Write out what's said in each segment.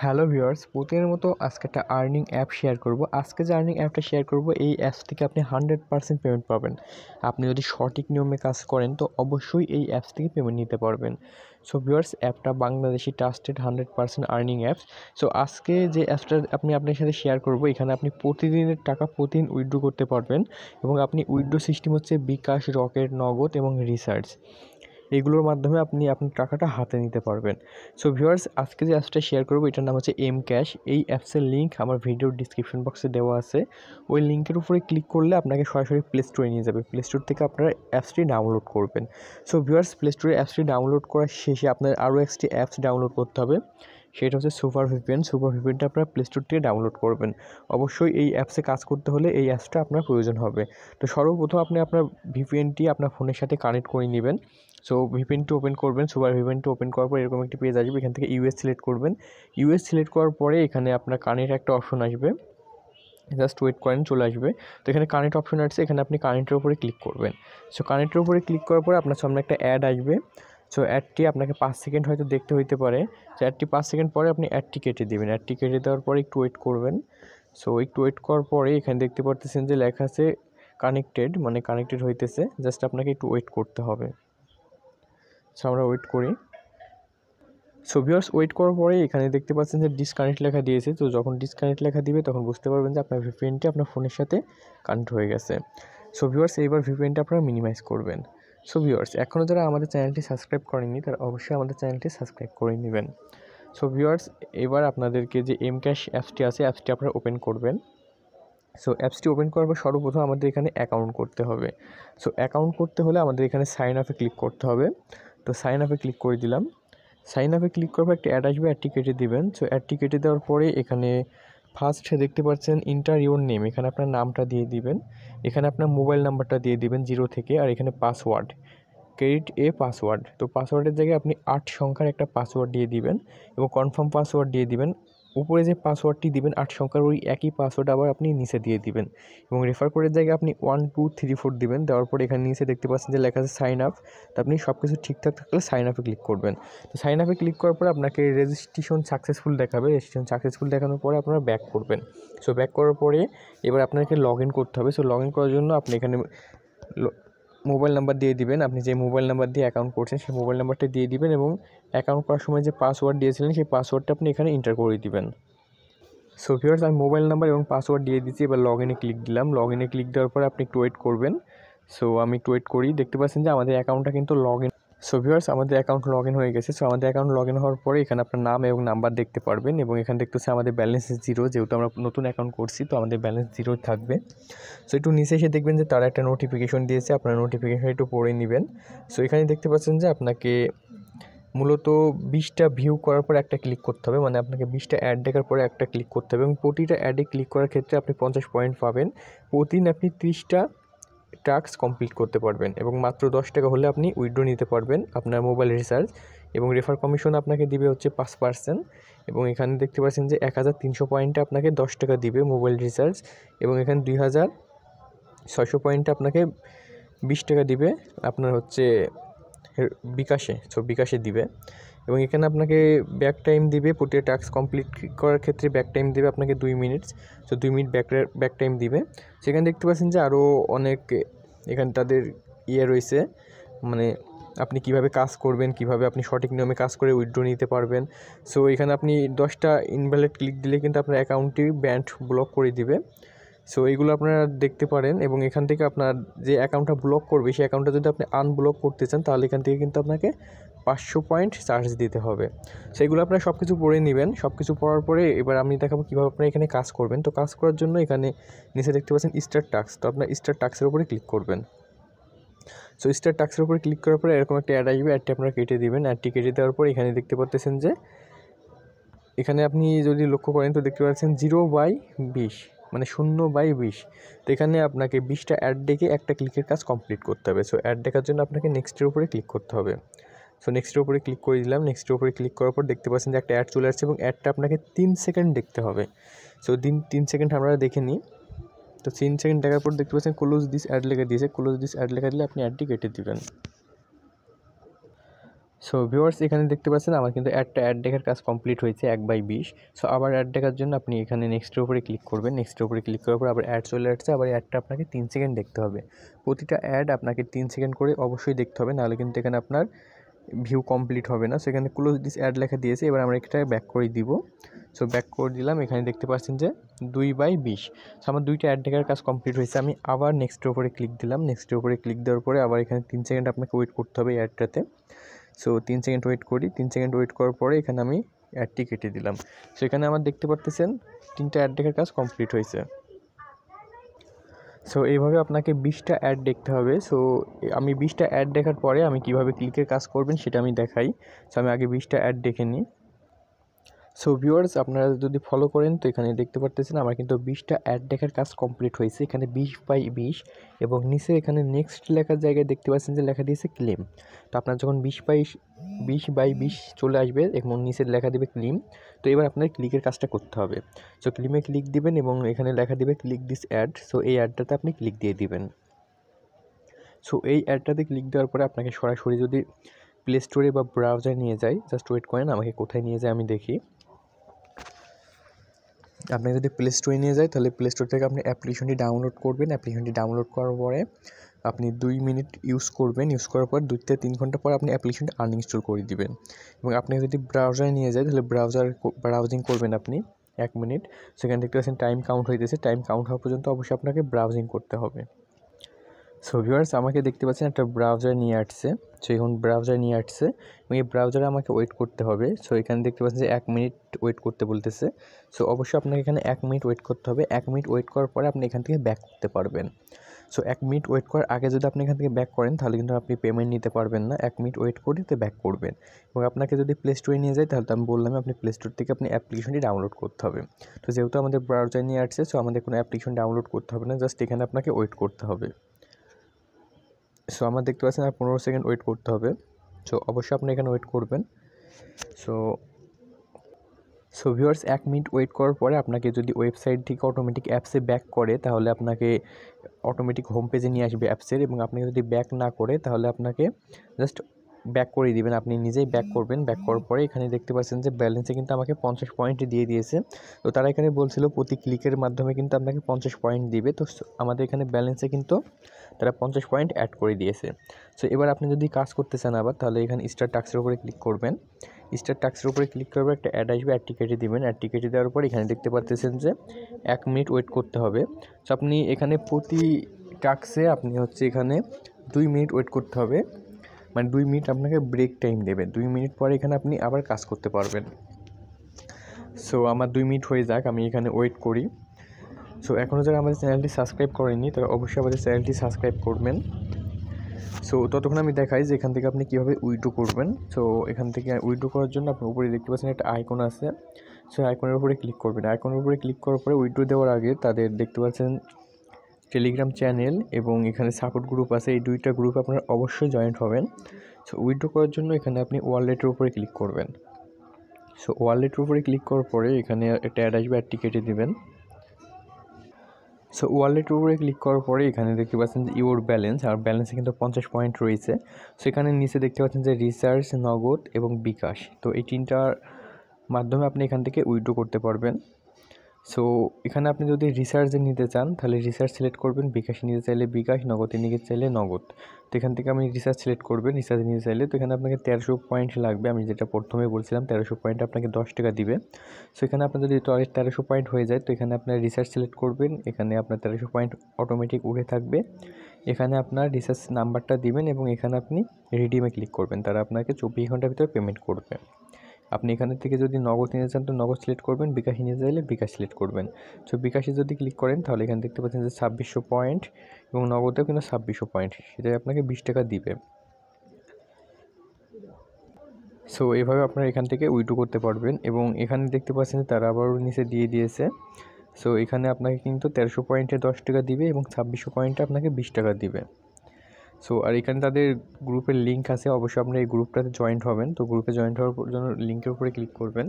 Hello viewers, প্রতিদিনের মতো আজকে একটা আর্নিং অ্যাপ শেয়ার করব। আজকে যে আর্নিং অ্যাপটা শেয়ার করব, এই অ্যাপস থেকে আপনি 100% পেমেন্ট পাবেন। আপনি যদি সঠিক নিয়মে কাজ করেন তো অবশ্যই এই অ্যাপস থেকে পেমেন্ট নিতে পারবেন। সো ভিউয়ার্স, অ্যাপটা Bangladeshi trusted 100% earning apps. So আজকে যে অ্যাপসটা আপনার সাথে শেয়ার করব, এখানে আপনি প্রতিদিনের টাকা প্রতিদিন উইথড্র করতে পারবেন এবং আপনি উইথড্র সিস্টেম হচ্ছে বিকাশ, রকেট, নগদ এবং রিসার্চ। এগুলোর মাধ্যমে আপনি আপনার টাকাটা হাতে নিতে পারবেন। সো ভিউয়ার্স, আজকে যে অ্যাপসটা শেয়ার করবো এটার নাম হচ্ছে bkash। এই অ্যাপসের লিঙ্ক আমার ভিডিওর ডিসক্রিপশন বক্সে দেওয়া আছে। ওই লিঙ্কের উপরে ক্লিক করলে আপনাকে সরাসরি প্লে স্টোরে নিয়ে যাবে। প্লে স্টোর থেকে আপনারা অ্যাপসটি ডাউনলোড করবেন। সো ভিউয়ার্স, প্লে স্টোরে অ্যাপসটি ডাউনলোড করার শেষে আপনার আরও একটি অ্যাপস ডাউনলোড করতে হবে। সেটা হচ্ছে সুপার ভিপিএন। সুপার ভিপিএনটা আপনারা প্লে স্টোর থেকে ডাউনলোড করবেন। অবশ্যই এই অ্যাপসে কাজ করতে হলে এই অ্যাপসটা আপনার প্রয়োজন হবে। তো সর্বপ্রথম আপনি আপনার ভিপিএনটি আপনার ফোনের সাথে কানেক্ট করে নেবেন। সো ভিপিএনটি ওপেন করবেন। সুপার ভিপিএনটি ওপেন করার পর এরকম একটি পেজ আসবে। এখান থেকে ইউএস সিলেক্ট করবেন। ইউএস সিলেক্ট করার পরে এখানে আপনার কানেক্ট একটা অপশন আসবে। জাস্ট ওয়েট করেন, চলে আসবে। তো এখানে কানেক্ট অপশন আছে, এখানে আপনি কানেক্টের উপরে ক্লিক করবেন। সো কানেক্টের উপরে ক্লিক করার পরে আপনার সামনে একটা অ্যাড আসবে। সো অ্যাডটি আপনাকে 5 সেকেন্ড হয়তো দেখতে হইতে পারে। সো অ্যাডটি 5 সেকেন্ড পরে আপনি অ্যাডটি কেটে দেবেন। অ্যাডটি কেটে দেওয়ার পরে একটু ওয়েট করবেন। সো একটু ওয়েট করার পরে এখানে দেখতে পারতেছেন যে লেখা আছে কানেক্টেড, মানে কানেক্টেড হইতেছে। জাস্ট আপনাকে একটু ওয়েট করতে হবে। সো আমরা ওয়েট করি। সো ভিউয়ার্স, ওয়েট করার পরে এখানে দেখতে পাচ্ছেন যে ডিসকানেক্ট লেখা দিয়েছে। তো যখন ডিসকানেক্ট লেখা দিবে তখন বুঝতে পারবেন যে আপনার ভিপিএনটি আপনার ফোনের সাথে কানেক্ট হয়ে গেছে। সো ভিউয়ার্স, এইবার ভিপিএনটা আপনারা মিনিমাইজ করবেন। সো ভিউয়ার্স, এখনও যারা আমাদের চ্যানেলটি সাবস্ক্রাইব করেননি তারা অবশ্যই আমাদের চ্যানেলটি সাবস্ক্রাইব করে নেবেন। সো ভিউয়ার্স, এবার আপনাদেরকে যে bkash অ্যাপসটি আছে, অ্যাপসটি আপনারা ওপেন করবেন। সো অ্যাপসটি ওপেন করার পর সর্বপ্রথম আমাদের এখানে অ্যাকাউন্ট করতে হবে। সো অ্যাকাউন্ট করতে হলে আমাদের এখানে সাইন আপে ক্লিক করতে হবে। তো সাইন আপে ক্লিক করে দিলাম। সাইন আপে ক্লিক করার পর একটা অ্যাড আসবে, অ্যাডটি কেটে দিবেন। সো অ্যাডটি কেটে দেওয়ার পরে এখানে ফার্স্টে দেখতে পাচ্ছেন ইন্টার ইউর নেম, এখানে আপনার নামটা দিয়ে দিবেন। এখানে আপনার মোবাইল নাম্বারটা দিয়ে দিবেন 0 থেকে, আর এখানে পাসওয়ার্ড, ক্রেডিট পাসওয়ার্ড। তো পাসওয়ার্ডের জায়গায় আপনি 8 সংখ্যার একটা পাসওয়ার্ড দিয়ে দিবেন এবং কনফার্ম পাসওয়ার্ড দিয়ে দিবেন। উপরে যে পাসওয়ার্ডটি দিবেন 8 সংখ্যার, ওই একই পাসওয়ার্ড আবার আপনি নিচে দিয়ে দিবেন এবং রেফার কোডের জায়গায় আপনি 1 2 3 4 দিবেন। দেওয়ার পরে এখানে নিচে দেখতে পাচ্ছেন যে লেখা আছে সাইন আপ। তো আপনি সব কিছু ঠিকঠাক থাকলে সাইন আপে ক্লিক করবেন। তো সাইন আপে ক্লিক করার পরে আপনাকে রেজিস্ট্রেশন সাকসেসফুল দেখাবে। রেজিস্ট্রেশন সাকসেসফুল দেখানোর পরে আপনারা ব্যাক করবেন। সো ব্যাক করার পরে এবার আপনাকে লগ ইন করতে হবে। সো লগ ইন করার জন্য আপনি এখানে মোবাইল নাম্বার দিয়ে দিবেন। আপনি যে মোবাইল নাম্বার দিয়ে অ্যাকাউন্ট করছেন সেই মোবাইল নাম্বারটা দিয়ে দিবেন এবং অ্যাকাউন্ট করার সময় যে পাসওয়ার্ড দিয়েছিলেন সেই পাসওয়ার্ডটা আপনি এখানে এন্টার করে দিবেন। সো ভিউয়ার্স, আমি মোবাইল নাম্বার এবং পাসওয়ার্ড দিয়ে দিচ্ছি। এবার লগ ইনে ক্লিক দিলাম। লগ ইনে ক্লিক দেওয়ার পরে আপনি একটু ওয়েট করবেন। সো আমি একটু ওয়েট করি। দেখতে পাচ্ছেন যে আমাদের অ্যাকাউন্টটা কিন্তু লগ ইন। সো ভিউয়ার্স, আমাদের অ্যাকাউন্ট লগ ইন হয়ে গেছে। সো আমাদের অ্যাকাউন্ট লগ ইন হওয়ার পরে এখানে আপনার নাম এবং নাম্বার দেখতে পারবেন এবং এখানে দেখতেছে আমাদের ব্যালেন্স 0, যেহেতু আমরা নতুন অ্যাকাউন্ট করছি তো আমাদের ব্যালেন্স 0 থাকবে। সো একটু নিচে এসে দেখবেন যে তারা একটা নোটিফিকেশন দিয়েছে, আপনার নোটিফিকেশন একটু পড়ে নেবেন। সো এখানে দেখতে পাচ্ছেন যে আপনাকে মূলত 20টা ভিউ করার পর একটা ক্লিক করতে হবে, মানে আপনাকে 20টা অ্যাড দেখার পরে একটা ক্লিক করতে হবে এবং প্রতিটা অ্যাডে ক্লিক করার ক্ষেত্রে আপনি 50 পয়েন্ট পাবেন। প্রতিদিন আপনি 30টা টাস্ক কমপ্লিট করতে পারবেন এবং মাত্র 10 টাকা হলে আপনি উইথড্র নিতে পারবেন আপনার মোবাইল রিচার্জ এবং রেফার কমিশন আপনাকে দিবে হচ্ছে 5%। এবং এখানে দেখতে পাচ্ছেন যে 1300 পয়েন্টে আপনাকে 10 টাকা দিবে মোবাইল রিচার্জ এবং এখানে 2600 পয়েন্টে আপনাকে 20 টাকা দিবে আপনার হচ্ছে বিকাশে। সো বিকাশে দিবে এবং এখানে আপনাকে ব্যাক টাইম দিবে। প্রতিটা টাস্ক কমপ্লিট করার ক্ষেত্রে ব্যাক টাইম দিবে আপনাকে 2 minute. So 2 minute back time দিবে। সেখানে দেখতে পাচ্ছেন যে আরও অনেক এখানে তাদের রয়েছে, মানে আপনি কিভাবে কাজ করবেন, কিভাবে আপনি সঠিক নিয়মে কাজ করে উইথড্র নিতে পারবেন। সো এখানে আপনি 10টা ইনভ্যালিড ক্লিক দিলে কিন্তু আপনার অ্যাকাউন্টটি ব্যান্ড ব্লক করে দিবে। সো এইগুলো আপনারা দেখতে পারেন এবং এখান থেকে আপনার যে অ্যাকাউন্টটা ব্লক করবে সেই অ্যাকাউন্টটা যদি আপনি আনব্লক করতে চান তাহলে এখান থেকে কিন্তু আপনাকে 500 পয়েন্ট চার্জ দিতে হবে। সেইগুলো আপনারা সব কিছু পড়ে নেবেন। সব কিছু পড়ার পরে এবার আমি দেখাবো কীভাবে আপনারা এখানে কাজ করবেন। তো কাজ করার জন্য এখানে নিচে দেখতে পাচ্ছেন স্টার টাস্ক। তো আপনার স্টার টাস্কের উপরে ক্লিক করবেন। সো স্টার টাস্কের উপরে ক্লিক করার পরে এরকম একটা অ্যাড আসবে। অ্যাডটি আপনারা কেটে দিবেন। অ্যাডটি কেটে দেওয়ার পর এখানে দেখতে পাচ্ছেন যে এখানে আপনি যদি লক্ষ্য করেন তো দেখতে পাচ্ছেন 0/20, মানে 0/20। তো এখানে আপনাকে 20টা অ্যাড দেখে একটা ক্লিকের কাজ কমপ্লিট করতে হবে। সো অ্যাড দেখার জন্য আপনাকে নেক্সটের উপরে ক্লিক করতে হবে। সো নেক্সটের উপরে ক্লিক করে দিলাম। নেক্সটের উপরে ক্লিক করার পর দেখতে পাচ্ছেন যে একটা অ্যাড চলে আসছে এবং অ্যাডটা আপনাকে 3 সেকেন্ড দেখতে হবে। সো 3 সেকেন্ড আমরা দেখে নিই। তো 3 সেকেন্ড দেখার পর দেখতে পাচ্ছেন ক্লোজ দিস অ্যাড লেখা দিয়েছে। ক্লোজ দিস অ্যাড লেখা দিলে আপনি অ্যাডটি কেটে দিবেন। সো ভিউয়ার্স এখানে দেখতে পাচ্ছেন আমার কিন্তু অ্যাড দেখার কাজ কমপ্লিট হয়েছে 1/20। সো আবার অ্যাড দেখার জন্য আপনি এখানে নেক্সটের উপরে ক্লিক করবেন। নেক্সটের উপরে ক্লিক করার পর আবার অ্যাড চলে আসছে। আবার অ্যাডটা আপনাকে 3 সেকেন্ড দেখতে হবে। প্রতিটা অ্যাড আপনাকে 3 সেকেন্ড করে অবশ্যই দেখতে হবে, নাহলে কিন্তু এখানে আপনার ভিউ কমপ্লিট হবে না। সেখানে ক্লোজ দিস অ্যাড লেখা দিয়েছে। এবার আমরা এটা ব্যাক করে দিব। সো ব্যাক করে দিলাম। এখানে দেখতে পাচ্ছেন যে 2/20। সো আমার 2টা অ্যাড দেখার কাজ কমপ্লিট হয়েছে। আমি আবার নেক্সটের উপরে ক্লিক দিলাম। নেক্সটের উপরে ক্লিক দেওয়ার পরে আবার এখানে 3 সেকেন্ড আপনাকে ওয়েট করতে হবে এই অ্যাডটাতে। সো 3 সেকেন্ড ওয়েট করি। 3 সেকেন্ড ওয়েট করার পরে এখানে আমি অ্যাডটি কেটে দিলাম। সো এখানে আমার দেখতে পারতেছেন 3টা অ্যাড দেখার কাজ কমপ্লিট হয়েছে। সো এইভাবে আপনাকে 20টা অ্যাড দেখতে হবে। সো আমি 20টা অ্যাড দেখার পরে আমি কীভাবে ক্লিকের কাজ করবেন সেটা আমি দেখাই। সো আমি আগে 20টা অ্যাড দেখে নিই। সো ভিউয়ার্স আপনারা যদি ফলো করেন তো এখানে দেখতে পারতেছেন আমার কিন্তু 20টা অ্যাড দেখার কাজ কমপ্লিট হয়েছে। এখানে 20/20 এবং নিচে এখানে নেক্সট লেখার জায়গায় দেখতে পাচ্ছেন যে লেখা দিয়েছে ক্লেম। তো আপনার যখন 20/20 চলে আসবে এবং নিচে লেখা দেবে ক্লেম, তো এবার আপনার ক্লিকের কাজটা করতে হবে। সো ক্লেমে ক্লিক দিবেন এবং এখানে লেখা দেবে ক্লিক দিস অ্যাড। সো এই অ্যাডটাতে আপনি ক্লিক দিয়ে দিবেন। সো এই অ্যাডটাতে ক্লিক দেওয়ার পরে আপনাকে সরাসরি যদি প্লে স্টোরে বা ব্রাউজারে নিয়ে যায়, জাস্ট ওয়েট করেন আমাকে কোথায় নিয়ে যায় আমি দেখি। আপনি যদি প্লে স্টোরে নিয়ে যায় তাহলে প্লে স্টোর থেকে আপনি অ্যাপ্লিকেশনটি ডাউনলোড করবেন। অ্যাপ্লিকেশনটি ডাউনলোড করার পরে আপনি 2 মিনিট ইউজ করবেন। ইউজ করার পর 2 থেকে 3 ঘন্টা পর আপনি অ্যাপ্লিকেশনটি আনইনস্টল করে দিবেন। এবং আপনি যদি ব্রাউজারে নিয়ে যায় তাহলে ব্রাউজিং করবেন আপনি 1 মিনিট। সেখানে দেখতে পাচ্ছেন টাইম কাউন্ট হইতেছে। টাইম কাউন্ট হওয়া পর্যন্ত অবশ্যই আপনাকে ব্রাউজিং করতে হবে। সো ভিউয়ার্স আমাকে দেখতে পাচ্ছেন একটা ব্রাউজার নিয়ে আসছে। সো এখন ব্রাউজার নিয়ে আসছে এবং এই ব্রাউজারে আমাকে ওয়েট করতে হবে। সো এখানে দেখতে পাচ্ছেন যে 1 মিনিট ওয়েট করতে বলতেছে। সো অবশ্যই আপনাকে এখানে 1 মিনিট ওয়েট করতে হবে। 1 মিনিট ওয়েট করার পরে আপনি এখান থেকে ব্যাক করতে পারবেন। সো 1 মিনিট ওয়েট করার আগে যদি আপনি এখান থেকে ব্যাক করেন তাহলে কিন্তু আপনি পেমেন্ট নিতে পারবেন না। 1 মিনিট ওয়েট করে তো ব্যাক করবেন। এবং আপনাকে যদি প্লে স্টোরে নিয়ে যায় তাহলে তো আমি বললাম আপনি প্লে স্টোর থেকে আপনি অ্যাপ্লিকেশনটি ডাউনলোড করতে হবে। তো যেহেতু আমাদের ব্রাউজার নিয়ে আসছে সো আমাদের কোনো অ্যাপ্লিকেশন ডাউনলোড করতে হবে না, জাস্ট এখানে আপনাকে ওয়েট করতে হবে। সো আমার দেখতে পাচ্ছেন আর 15 সেকেন্ড ওয়েট করতে হবে। সো অবশ্যই আপনি এখানে ওয়েট করবেন। সো ভিউয়ার্স 1 মিনিট ওয়েট করার পরে আপনাকে যদি ওয়েবসাইট থেকে অটোমেটিক অ্যাপসে ব্যাক করে তাহলে আপনাকে অটোমেটিক হোম পেজে নিয়ে আসবে অ্যাপসের। এবং আপনি যদি ব্যাক না করে তাহলে আপনাকে জাস্ট ব্যাক করে দিবেন। আপনি নিজেই ব্যাক করবেন। ব্যাক করার পরে এখানে দেখতে পাচ্ছেন যে ব্যালেন্সে কিন্তু আমাকে 50 পয়েন্ট দিয়ে দিয়েছে। তো তারা এখানে বলছিল প্রতি ক্লিকের মাধ্যমে কিন্তু আপনাকে 50 পয়েন্ট দিবে। তো আমাদের এখানে ব্যালেন্সে কিন্তু তারা 50 পয়েন্ট অ্যাড করে দিয়েছে। সো এবার আপনি যদি কাজ করতে চান আবার তাহলে এখানে স্টার টাস্কের উপরে ক্লিক করবেন। স্টার টাস্কের উপরে ক্লিক করবে, একটা অ্যাড আসবে, অ্যাডটি কেটে দেবেন। অ্যাডটি কেটে দেওয়ার পর এখানে দেখতে পাচ্ছেন যে 1 মিনিট ওয়েট করতে হবে। সো আপনি এখানে প্রতি টাস্কে আপনি হচ্ছে এখানে 2 মিনিট ওয়েট করতে হবে। মানে 2 মিনিট আপনাকে ব্রেক টাইম দেবে। 2 মিনিট পরে এখানে আপনি আবার কাজ করতে পারবেন। সো আমার 2 মিনিট হয়ে যাক, আমি এখানে ওয়েট করি। সো এখনও যারা আমাদের চ্যানেলটি সাবস্ক্রাইব করেননি তারা অবশ্যই আমাদের চ্যানেলটি সাবস্ক্রাইব করবেন। সো ততক্ষণ আমি দেখাই যে এখান থেকে আপনি কীভাবে উইথড্র করবেন। সো এখান থেকে উইথড্র করার জন্য আপনি উপরে দেখতে পাচ্ছেন একটা আইকন আছে। সো আইকনের উপরে ক্লিক করবেন। আইকনের উপরে ক্লিক করার পরে উইথড্র দেওয়ার আগে তাদের দেখতে পাচ্ছেন টেলিগ্রাম চ্যানেল এবং এখানে সাপোর্ট গ্রুপ আছে। এই 2টা গ্রুপ আপনারা অবশ্যই জয়েন্ট হবেন। সো উইথড্র করার জন্য এখানে আপনি ওয়ালেটের উপরে ক্লিক করবেন। সো ওয়ালেটের উপরে ক্লিক করার পরে এখানে একটা অ্যাড আসবে, অ্যাডটি কেটে দেবেন। সো ওয়ালেটের উপরে ক্লিক করার পরে এখানে দেখতে পাচ্ছেন যে ইওর ব্যালেন্স, আর ব্যালেন্সে কিন্তু 50 পয়েন্ট রয়েছে। সো এখানে নিচে দেখতে পাচ্ছেন যে রিচার্জ, নগদ এবং বিকাশ। তো এই 3টার মাধ্যমে আপনি এখান থেকে উইথড্র করতে পারবেন। সো এখানে আপনি যদি রিচার্জে নিতে চান তাহলে রিচার্জ সিলেক্ট করবেন, বিকাশে নিতে চাইলে বিকাশ, নগদে নিতে চাইলে নগদ। তো এখান থেকে আপনি রিচার্জ সিলেক্ট করবেন। রিচার্জ নিতে চাইলে তো এখানে আপনাকে 1300 পয়েন্ট লাগবে। আমি যেটা প্রথমে বলছিলাম 1300 পয়েন্ট আপনাকে 10 টাকা দিবে। সো এখানে আপনার যদি 1300 পয়েন্ট হয়ে যায় তো এখানে আপনার রিচার্জ সিলেক্ট করবেন। এখানে আপনার 1300 পয়েন্ট অটোমেটিক উঠে থাকবে। এখানে আপনার রিচার্জ নাম্বারটা দিবেন এবং এখানে আপনি রিডিমে ক্লিক করবেন। তারা আপনাকে 24 ঘন্টার ভিতরে পেমেন্ট করবে। আপনি এখান থেকে যদি নগদ নিতে চান তো নগদ সিলেক্ট করবেন, বিকাশে নিতে চাইলে বিকাশ সিলেক্ট করবেন। সো বিকাশে যদি ক্লিক করেন তাহলে এখানে দেখতে পাচ্ছেন যে 2600 পয়েন্ট এবং নগদেও কিন্তু 2600 পয়েন্ট, সেটাই আপনাকে 20 টাকা দিবে। সো এভাবে আপনারা এখান থেকে উইথড্র করতে পারবেন। এবং এখানে দেখতে পাচ্ছেন তারা আবারও নিচে দিয়ে দিয়েছে। সো এখানে আপনাকে কিন্তু 1300 পয়েন্টে 10 টাকা দিবে এবং 2600 পয়েন্টে আপনাকে 20 টাকা দিবে। সো আর এখানে তাদের গ্রুপের লিঙ্ক আছে, অবশ্যই আপনারা এই গ্রুপটাতে জয়েন্ট হবেন। তো গ্রুপে জয়েন্ট হওয়ার জন্য লিঙ্কের উপরে ক্লিক করবেন।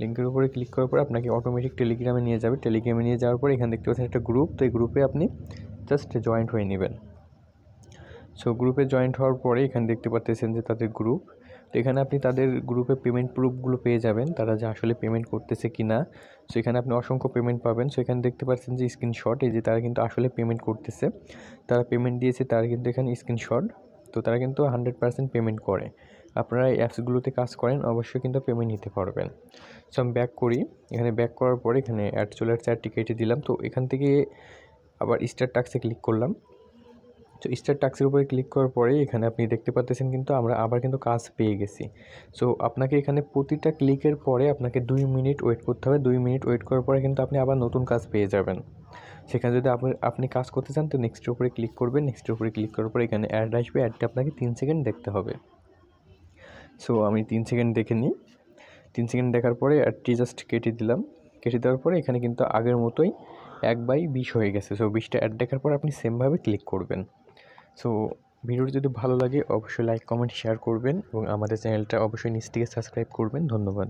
লিঙ্কের উপরে ক্লিক করার পর আপনাকে অটোমেটিক টেলিগ্রামে নিয়ে যাবে। টেলিগ্রামে নিয়ে যাওয়ার পর এখানে দেখতে পাচ্ছেন একটা গ্রুপ। তো এই গ্রুপে আপনি জাস্ট জয়েন্ট হয়ে নেবেন। সো গ্রুপে জয়েন্ট হওয়ার পরে এখানে দেখতে পাচ্ছেন যে তাদের গ্রুপ। তো এখানে আপনি তাদের গ্রুপে পেমেন্ট প্রুফগুলো পেয়ে যাবেন, তারা যে আসলে পেমেন্ট করতেছে কি না। সো এখানে আপনি অসংখ্য পেমেন্ট পাবেন। সো এখানে দেখতে পাচ্ছেন যে স্ক্রিনশট, এই যে তারা কিন্তু আসলে পেমেন্ট করতেছে, তারা পেমেন্ট দিয়েছে, তারা কিন্তু এখানে স্ক্রিনশট। তো তারা কিন্তু 100% পেমেন্ট করে। আপনারা এই অ্যাপসগুলোতে কাজ করেন, অবশ্যই কিন্তু পেমেন্ট নিতে পারবেন। সো আমি ব্যাক করি, এখানে ব্যাক করার পরে এখানে অ্যাড চলে আসছে, অ্যাডটি কেটে দিলাম। তো এখান থেকে আবার স্টার টাস্কে ক্লিক করলাম। তো স্টার টাস্কের উপরে ক্লিক করার পরে এখানে আপনি দেখতে পাচ্ছেন কিন্তু আমরা আবার কিন্তু কাজ পেয়ে গেছি। সো আপনাকে এখানে প্রতিটা ক্লিকের পরে আপনাকে 2 মিনিট ওয়েট করতে হবে। 2 মিনিট ওয়েট করার পরে কিন্তু আপনি আবার নতুন কাজ পেয়ে যাবেন। সেখানে যদি আপনি কাজ করতে চান তো নেক্সটের উপরে ক্লিক করবেন। নেক্সটের উপরে ক্লিক করার পরে এখানে অ্যাড আসবে, অ্যাডটা আপনাকে 3 সেকেন্ড দেখতে হবে। সো আমি 3 সেকেন্ড দেখে নিই। 3 সেকেন্ড দেখার পরে অ্যাডটি জাস্ট কেটে দিলাম। কেটে দেওয়ার পরে এখানে কিন্তু আগের মতোই 1/20 হয়ে গেছে। সো 20টা অ্যাড দেখার পর আপনি সেমভাবে ক্লিক করবেন। সো ভিডিওটি যদি ভালো লাগে অবশ্যই লাইক, কমেন্ট, শেয়ার করবেন এবং আমাদের চ্যানেলটা অবশ্যই নিচ থেকে সাবস্ক্রাইব করবেন। ধন্যবাদ।